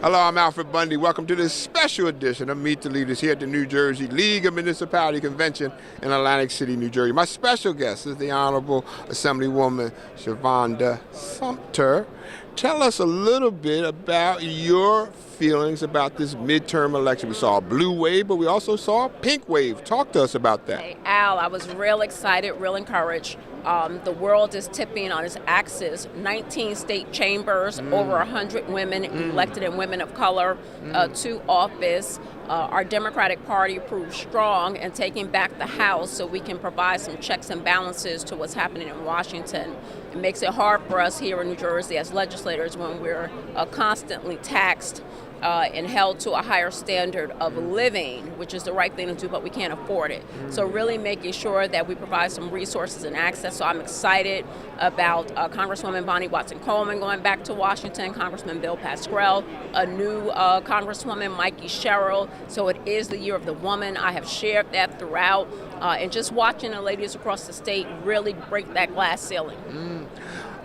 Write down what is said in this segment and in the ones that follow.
Hello, I'm Alfred Bundy. Welcome to this special edition of Meet the Leaders here at the New Jersey League of Municipality Convention in Atlantic City, New Jersey. My special guest is the Honorable Assemblywoman Shavonda Sumter. Tell us a little bit about your feelings about this midterm election. We saw a blue wave, but we also saw a pink wave. Talk to us about that. Hey, Al, I was real excited, real encouraged. The world is tipping on its axis. 19 state chambers, over 100 women elected and women of color to office. Our Democratic Party proved strong in taking back the House so we can provide some checks and balances to what's happening in Washington. It makes it hard for us here in New Jersey as legislators when we're constantly taxed and held to a higher standard of living, which is the right thing to do, but we can't afford it. So really making sure that we provide some resources and access. So I'm excited about Congresswoman Bonnie Watson-Coleman going back to Washington, Congressman Bill Pascrell, a new Congresswoman, Mikey Sherrill. So it is the year of the woman. I have shared that throughout. And just watching the ladies across the state really break that glass ceiling.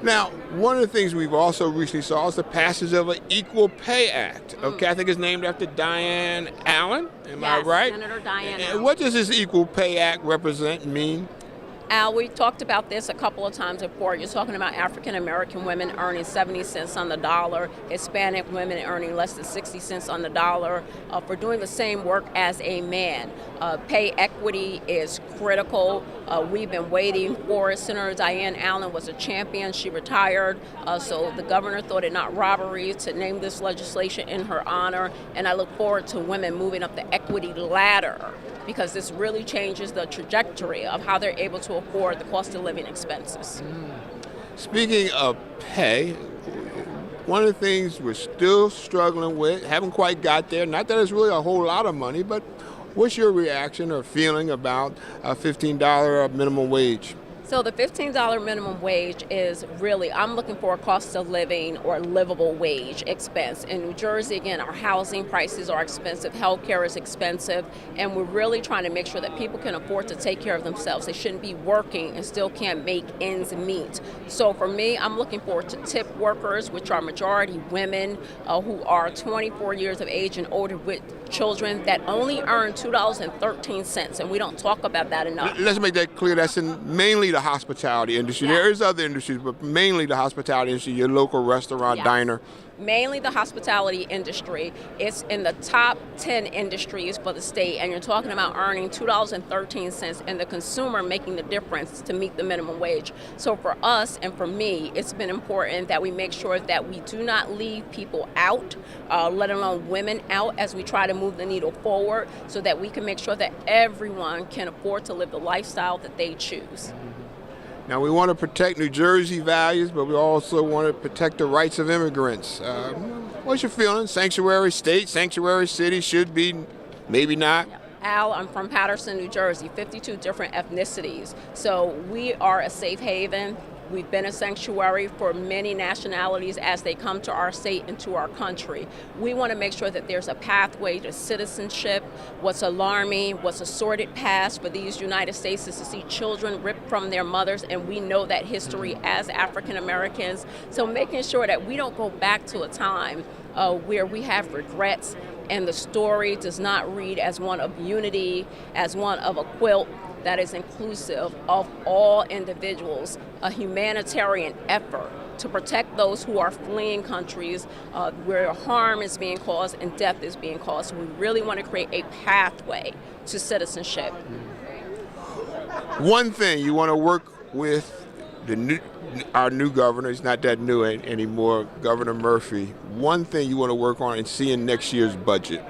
Now, one of the things we've also recently saw is the passage of an Equal Pay Act. Okay, I think it's named after Diane Allen. Am I right? Senator Diane And Allen. what does this Equal Pay Act represent and mean? Al, we talked about this a couple of times before. You're talking about African American women earning 70 cents on the dollar, Hispanic women earning less than 60 cents on the dollar for doing the same work as a man. Pay equity is critical. We've been waiting for it. Senator Diane Allen was a champion. She retired, so the governor thought it not robbery to name this legislation in her honor, and I look forward to women moving up the equity ladder, because this really changes the trajectory of how they're able to afford the cost of living expenses. Speaking of pay, one of the things we're still struggling with, haven't quite got there, not that it's really a whole lot of money, but what's your reaction or feeling about a $15 minimum wage? So the $15 minimum wage is really, I'm looking for a cost of living or livable wage expense. In New Jersey, again, our housing prices are expensive, healthcare is expensive, and we're really trying to make sure that people can afford to take care of themselves. They shouldn't be working and still can't make ends meet. So for me, I'm looking forward to tip workers, which are majority women who are 24 years of age and older with children that only earn $2.13, and we don't talk about that enough. Let's make that clear. That's in mainly the hospitality industry. Yes. There is other industries, but mainly the hospitality industry, your local restaurant, Yes. diner. Mainly the hospitality industry. It's in the top 10 industries for the state, and you're talking about earning $2.13 and the consumer making the difference to meet the minimum wage. So for us and for me, it's been important that we make sure that we do not leave people out, let alone women out, as we try to move the needle forward so that we can make sure that everyone can afford to live the lifestyle that they choose. Now, we want to protect New Jersey values, but we also want to protect the rights of immigrants. What's your feeling? Sanctuary state, sanctuary city, should be, maybe not? Al, I'm from Paterson, New Jersey, 52 different ethnicities. So we are a safe haven. We've been a sanctuary for many nationalities as they come to our state and to our country. We want to make sure that there's a pathway to citizenship. What's alarming, what's a sordid past for these United States is to see children ripped from their mothers, and we know that history as African Americans. So making sure that we don't go back to a time where we have regrets and the story does not read as one of unity, as one of a quilt that is inclusive of all individuals, a humanitarian effort to protect those who are fleeing countries where harm is being caused and death is being caused. So we really want to create a pathway to citizenship. One thing you want to work with our new governor, he's not that new anymore, Governor Murphy. One thing you want to work on and see in next year's budget.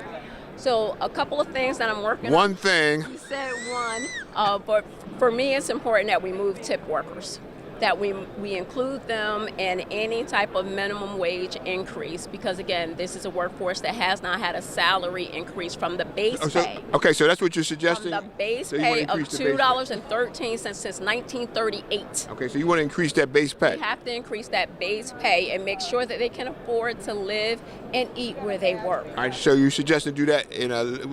So a couple of things that I'm working on. One thing. You said one, but for me it's important that we move tip workers, that we include them in any type of minimum wage increase, because again, this is a workforce that has not had a salary increase from the base pay. Okay, so that's what you're suggesting? From the base pay of $2.13 since 1938. Okay, so you want to increase that base pay? We have to increase that base pay and make sure that they can afford to live and eat where they work. All right, so you suggest to do that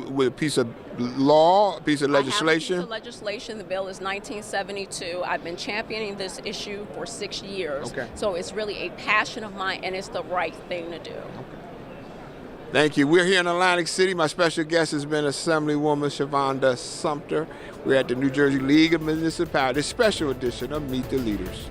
with a piece of law, a piece of legislation? I have a piece of legislation. The bill is 1972. I've been championing this issue for 6 years. Okay. So it's really a passion of mine, and it's the right thing to do. Okay. Thank you. We're here in Atlantic City. My special guest has been Assemblywoman Shavonda Sumter. We're at the New Jersey League of Municipalities, special edition of Meet the Leaders.